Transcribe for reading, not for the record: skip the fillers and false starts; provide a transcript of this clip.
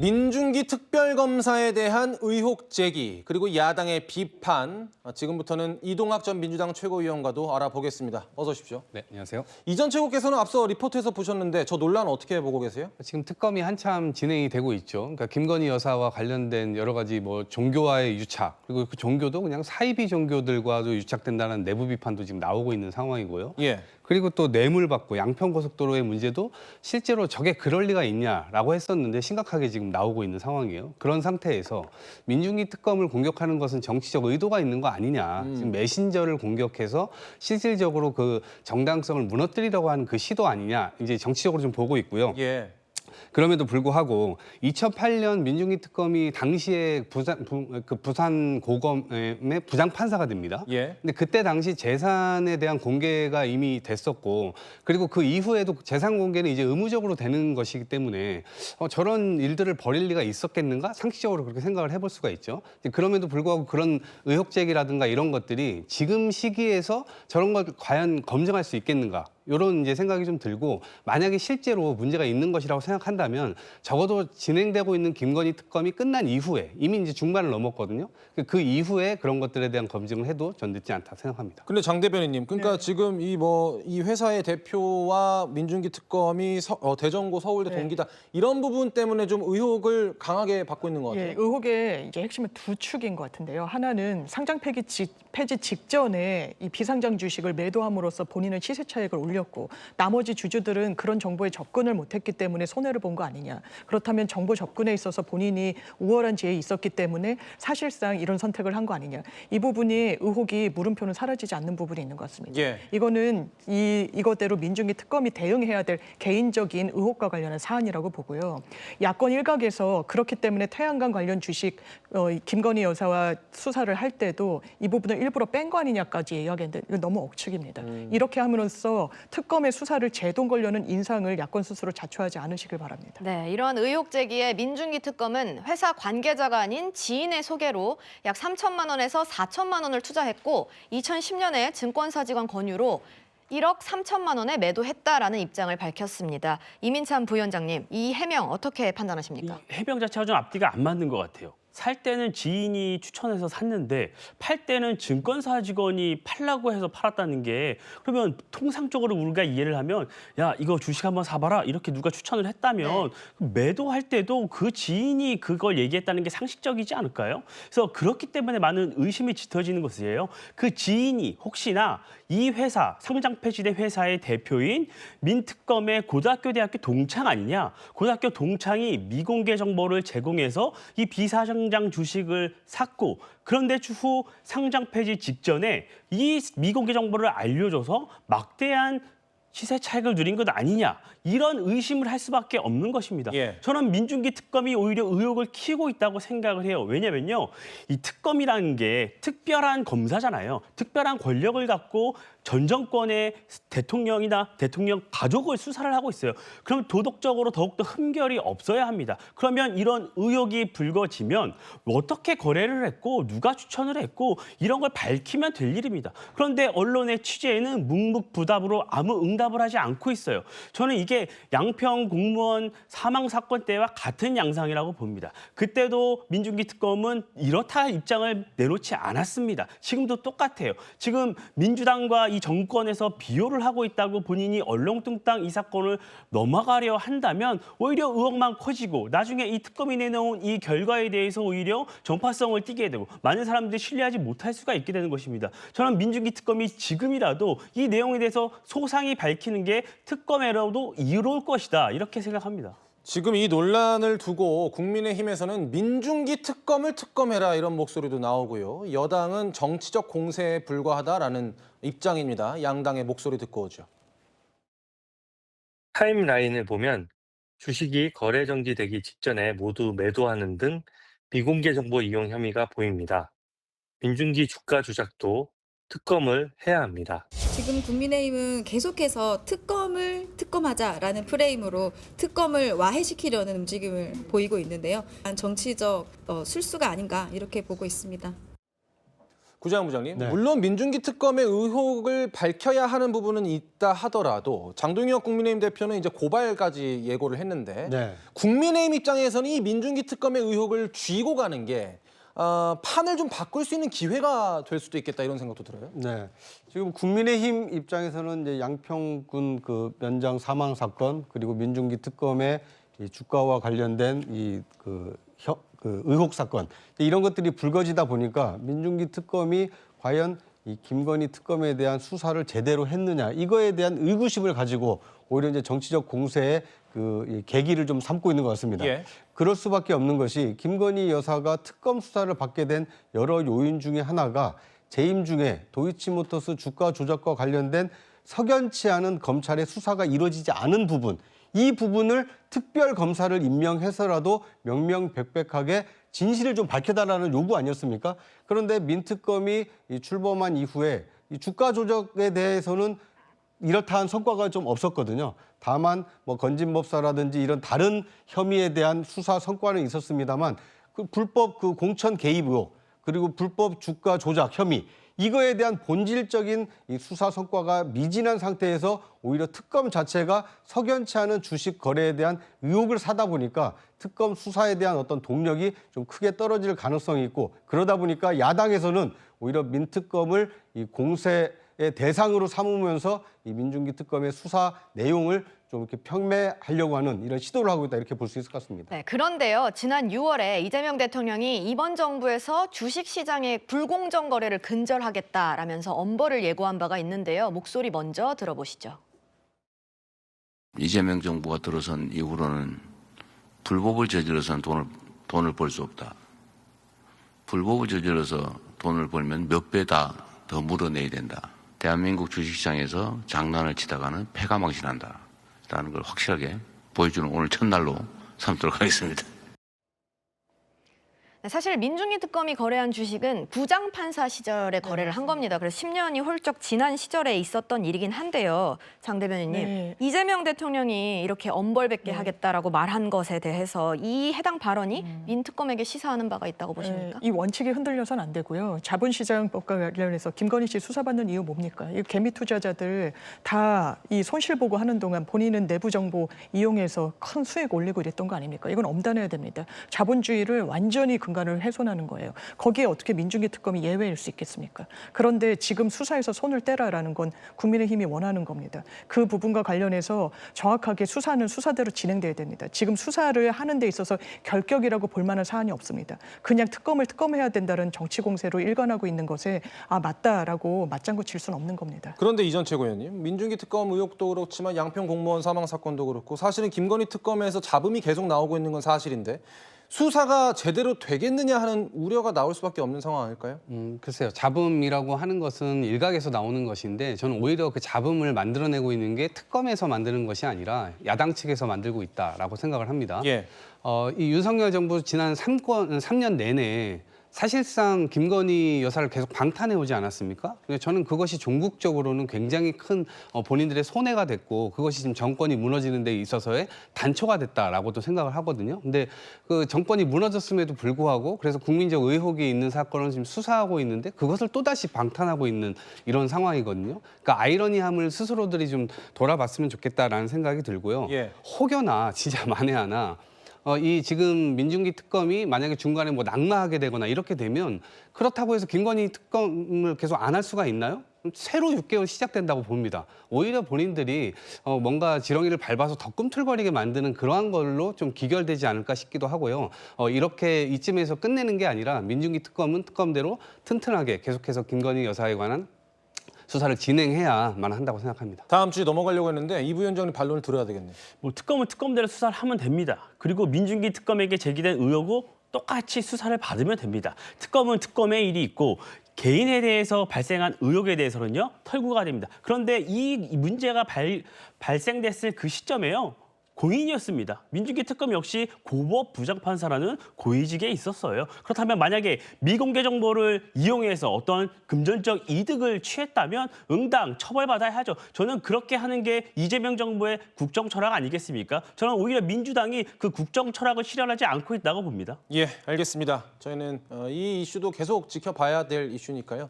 민중기 특별검사에 대한 의혹 제기, 그리고 야당의 비판, 지금부터는 이동학 전 민주당 최고위원과도 알아보겠습니다. 어서 오십시오. 네, 안녕하세요. 이 전 최고께서는 앞서 리포트에서 보셨는데 저 논란 어떻게 보고 계세요? 지금 특검이 한참 진행이 되고 있죠. 그러니까 김건희 여사와 관련된 여러 가지 종교와의 유착, 그리고 그 종교도 그냥 사이비 종교들과도 유착된다는 내부 비판도 지금 나오고 있는 상황이고요. 예. 그리고 또 뇌물받고 양평고속도로의 문제도 실제로 저게 그럴 리가 있냐라고 했었는데 심각하게 지금 나오고 있는 상황이에요. 그런 상태에서 민중기 특검을 공격하는 것은 정치적 의도가 있는 거 아니냐. 지금 메신저를 공격해서 실질적으로 그 정당성을 무너뜨리려고 하는 그 시도 아니냐. 이제 정치적으로 좀 보고 있고요. 예. 그럼에도 불구하고 2008년 민중기 특검이 당시에 부산 고검의 부장 판사가 됩니다. 예. 근데 그때 당시 재산에 대한 공개가 이미 됐었고, 그리고 그 이후에도 재산 공개는 이제 의무적으로 되는 것이기 때문에 저런 일들을 벌일 리가 있었겠는가? 상식적으로 그렇게 생각을 해볼 수가 있죠. 그럼에도 불구하고 그런 의혹 제기라든가 이런 것들이 지금 시기에서 저런 걸 과연 검증할 수 있겠는가? 이런 이제 생각이 좀 들고, 만약에 실제로 문제가 있는 것이라고 생각한다면 적어도 진행되고 있는 김건희 특검이 끝난 이후에, 이미 이제 중반을 넘었거든요. 그 이후에 그런 것들에 대한 검증을 해도 전 늦지 않다 생각합니다. 근데 장 대변인님, 그러니까 네. 지금 이 회사의 대표와 민중기 특검이 대전고 서울대 네. 동기다, 이런 부분 때문에 좀 의혹을 강하게 받고 있는 것 같아요. 예, 의혹의 이제 핵심은 두 축인 것 같은데요. 하나는 상장 폐지 직전에 이 비상장 주식을 매도함으로써 본인은 시세 차익을 올렸고, 나머지 주주들은 그런 정보에 접근을 못했기 때문에 손해를 본 거 아니냐. 그렇다면 정보 접근에 있어서 본인이 우월한 지혜에 있었기 때문에 사실상 이런 선택을 한 거 아니냐. 이 부분이 의혹이 물음표는 사라지지 않는 부분이 있는 것 같습니다. 예. 이거는 이것대로 민중기 특검이 대응해야 될 개인적인 의혹과 관련한 사안이라고 보고요. 야권 일각에서 그렇기 때문에 태양광 관련 주식 김건희 여사와 수사를 할 때도 이 부분을 일부러 뺀 거 아니냐까지 이야기했는데 이거 너무 억측입니다. 이렇게 함으로써 특검의 수사를 제동 걸려는 인상을 야권 스스로 자초하지 않으시길 바랍니다. 네, 이런 의혹 제기에 민중기 특검은 회사 관계자가 아닌 지인의 소개로 약 3천만 원에서 4천만 원을 투자했고 2010년에 증권사 직원 권유로 1억 3천만 원에 매도했다라는 입장을 밝혔습니다. 이민찬 부위원장님, 이 해명 어떻게 판단하십니까? 이 해명 자체가 좀 앞뒤가 안 맞는 것 같아요. 살 때는 지인이 추천해서 샀는데 팔 때는 증권사 직원이 팔라고 해서 팔았다는 게, 그러면 통상적으로 우리가 이해를 하면 야, 이거 주식 한번 사봐라 이렇게 누가 추천을 했다면 매도할 때도 그 지인이 그걸 얘기했다는 게 상식적이지 않을까요? 그래서 그렇기 때문에 많은 의심이 짙어지는 것이에요. 그 지인이 혹시나 이 회사, 상장 폐지된 회사의 대표인 민특검의 고등학교 대학교 동창 아니냐? 고등학교 동창이 미공개 정보를 제공해서 이 비상장 주식을 샀고, 그런데 추후 상장 폐지 직전에 이 미공개 정보를 알려줘서 막대한 시세 차익을 누린 것 아니냐, 이런 의심을 할 수밖에 없는 것입니다. 예. 저는 민중기 특검이 오히려 의혹을 키우고 있다고 생각을 해요. 왜냐면요, 이 특검이라는 게 특별한 검사잖아요. 특별한 권력을 갖고 전 정권의 대통령이나 대통령 가족을 수사를 하고 있어요. 그럼 도덕적으로 더욱더 흠결이 없어야 합니다. 그러면 이런 의혹이 불거지면 어떻게 거래를 했고 누가 추천을 했고 이런 걸 밝히면 될 일입니다. 그런데 언론의 취재에는 묵묵부답으로 아무 응답을 하지 않고 있어요. 저는 이게 양평 공무원 사망 사건 때와 같은 양상이라고 봅니다. 그때도 민중기 특검은 이렇다 할 입장을 내놓지 않았습니다. 지금도 똑같아요. 지금 민주당과 이 정권에서 비호를 하고 있다고 본인이 얼렁뚱땅 이 사건을 넘어가려 한다면 오히려 의혹만 커지고, 나중에 이 특검이 내놓은 이 결과에 대해서 오히려 전파성을 띠게 되고 많은 사람들이 신뢰하지 못할 수가 있게 되는 것입니다. 저는 민중기 특검이 지금이라도 이 내용에 대해서 소상히 밝히는 게 특검에라도 이로울 것이다, 이렇게 생각합니다. 지금 이 논란을 두고 국민의힘에서는 민중기 특검을 특검해라, 이런 목소리도 나오고요. 여당은 정치적 공세에 불과하다라는 입장입니다. 양당의 목소리 듣고 오죠. 타임라인을 보면 주식이 거래 정지되기 직전에 모두 매도하는 등 비공개 정보 이용 혐의가 보입니다. 민중기 주가 조작도 특검을 해야 합니다. 지금 국민의힘은 계속해서 특검을 특검하자라는 프레임으로 특검을 와해시키려는 움직임을 보이고 있는데요. 정치적 술수가 아닌가 이렇게 보고 있습니다. 구자영 부장님, 네. 물론 민중기 특검의 의혹을 밝혀야 하는 부분은 있다 하더라도 장동혁 국민의힘 대표는 이제 고발까지 예고를 했는데 네. 국민의힘 입장에서는 이 민중기 특검의 의혹을 쥐고 가는 게 판을 좀 바꿀 수 있는 기회가 될 수도 있겠다 이런 생각도 들어요. 네. 지금 국민의힘 입장에서는 이제 양평군 그 면장 사망 사건 그리고 민중기 특검의 이 주가와 관련된 그 의혹 사건 이런 것들이 불거지다 보니까 민중기 특검이 과연 이 김건희 특검에 대한 수사를 제대로 했느냐 이거에 대한 의구심을 가지고 오히려 이제 정치적 공세의 이 계기를 좀 삼고 있는 것 같습니다. 예. 그럴 수밖에 없는 것이 김건희 여사가 특검 수사를 받게 된 여러 요인 중에 하나가 재임 중에 도이치모터스 주가 조작과 관련된 석연치 않은 검찰의 수사가 이루어지지 않은 부분, 이 부분을 특별 검사를 임명해서라도 명명백백하게 진실을 좀 밝혀달라는 요구 아니었습니까? 그런데 민특검이 출범한 이후에 이 주가 조작에 대해서는 이렇다한 성과가 좀 없었거든요. 다만 뭐 건진법사라든지 이런 다른 혐의에 대한 수사 성과는 있었습니다만 그 불법 그 공천 개입 의혹 그리고 불법 주가 조작 혐의 이거에 대한 본질적인 이 수사 성과가 미진한 상태에서 오히려 특검 자체가 석연치 않은 주식 거래에 대한 의혹을 사다 보니까 특검 수사에 대한 어떤 동력이 좀 크게 떨어질 가능성이 있고 그러다 보니까 야당에서는 오히려 민특검을 이 공세의 대상으로 삼으면서 이 민중기 특검의 수사 내용을 좀 이렇게 평매하려고 하는 이런 시도를 하고 있다 이렇게 볼 수 있을 것 같습니다. 네, 그런데요. 지난 6월에 이재명 대통령이 이번 정부에서 주식시장의 불공정 거래를 근절하겠다라면서 엄벌을 예고한 바가 있는데요. 목소리 먼저 들어보시죠. 이재명 정부가 들어선 이후로는 불법을 저질러서는 돈을 벌 수 없다. 불법을 저질러서 돈을 벌면 몇 배 더 물어내야 된다. 대한민국 주식시장에서 장난을 치다가는 패가 망신한다. 라는 걸 확실하게 보여주는 오늘 첫날로 삼도록 하겠습니다. 사실 민중기 특검이 거래한 주식은 부장판사 시절에 거래를 한 겁니다. 그래서 10년이 훌쩍 지난 시절에 있었던 일이긴 한데요. 장 대변인님, 네. 이재명 대통령이 이렇게 엄벌받게 하겠다라고 말한 것에 대해서 이 해당 발언이 민특검에게 시사하는 바가 있다고 보십니까? 이 원칙이 흔들려서는 안 되고요. 자본시장법과 관련해서 김건희 씨 수사받는 이유 뭡니까? 이 개미 투자자들 다 이 손실 보고 하는 동안 본인은 내부 정보 이용해서 큰 수익 올리고 이랬던 거 아닙니까? 이건 엄단해야 됩니다. 자본주의를 완전히 근간을 훼손하는 거예요. 거기에 어떻게 민중기 특검이 예외일 수 있겠습니까? 그런데 지금 수사에서 손을 떼라라는 건 국민의힘이 원하는 겁니다. 그 부분과 관련해서 정확하게 수사는 수사대로 진행돼야 됩니다. 지금 수사를 하는 데 있어서 결격이라고 볼 만한 사안이 없습니다. 그냥 특검을 특검해야 된다는 정치 공세로 일관하고 있는 것에 맞다라고 맞장구 칠 수는 없는 겁니다. 그런데 이전 최고위원님, 민중기 특검 의혹도 그렇지만 양평 공무원 사망 사건도 그렇고 사실은 김건희 특검에서 잡음이 계속 나오고 있는 건 사실인데 수사가 제대로 되겠느냐 하는 우려가 나올 수밖에 없는 상황 아닐까요? 글쎄요. 잡음이라고 하는 것은 일각에서 나오는 것인데 저는 오히려 그 잡음을 만들어내고 있는 게 특검에서 만드는 것이 아니라 야당 측에서 만들고 있다라고 생각을 합니다. 예. 이 윤석열 정부 지난 3년 내내 사실상 김건희 여사를 계속 방탄해오지 않았습니까? 저는 그것이 종국적으로는 굉장히 큰 본인들의 손해가 됐고 그것이 지금 정권이 무너지는 데 있어서의 단초가 됐다라고도 생각을 하거든요. 근데 그 정권이 무너졌음에도 불구하고 그래서 국민적 의혹이 있는 사건을 지금 수사하고 있는데 그것을 또다시 방탄하고 있는 이런 상황이거든요. 그러니까 아이러니함을 스스로들이 좀 돌아봤으면 좋겠다라는 생각이 들고요. 예. 혹여나 진짜 만에 하나 이 지금 민중기 특검이 만약에 중간에 뭐 낙마하게 되거나 이렇게 되면 그렇다고 해서 김건희 특검을 계속 안 할 수가 있나요? 새로 6개월 시작된다고 봅니다. 오히려 본인들이 뭔가 지렁이를 밟아서 더 꿈틀거리게 만드는 그러한 걸로 좀 기결되지 않을까 싶기도 하고요. 이렇게 이쯤에서 끝내는 게 아니라 민중기 특검은 특검대로 튼튼하게 계속해서 김건희 여사에 관한 수사를 진행해야만 한다고 생각합니다. 다음 주에 넘어가려고 했는데 이 부위원장님 반론을 들어야 되겠네요. 뭐 특검은 특검대로 수사를 하면 됩니다. 그리고 민중기 특검에게 제기된 의혹은 똑같이 수사를 받으면 됩니다. 특검은 특검의 일이 있고 개인에 대해서 발생한 의혹에 대해서는요 털구가 됩니다. 그런데 이 문제가 발생됐을 그 시점에요. 고인이었습니다. 민중기 특검 역시 고법 부장판사라는 고위직에 있었어요. 그렇다면 만약에 미공개 정보를 이용해서 어떤 금전적 이득을 취했다면 응당 처벌받아야 하죠. 저는 그렇게 하는 게 이재명 정부의 국정 철학 아니겠습니까? 저는 오히려 민주당이 그 국정 철학을 실현하지 않고 있다고 봅니다. 예, 알겠습니다. 저희는 이 이슈도 계속 지켜봐야 될 이슈니까요.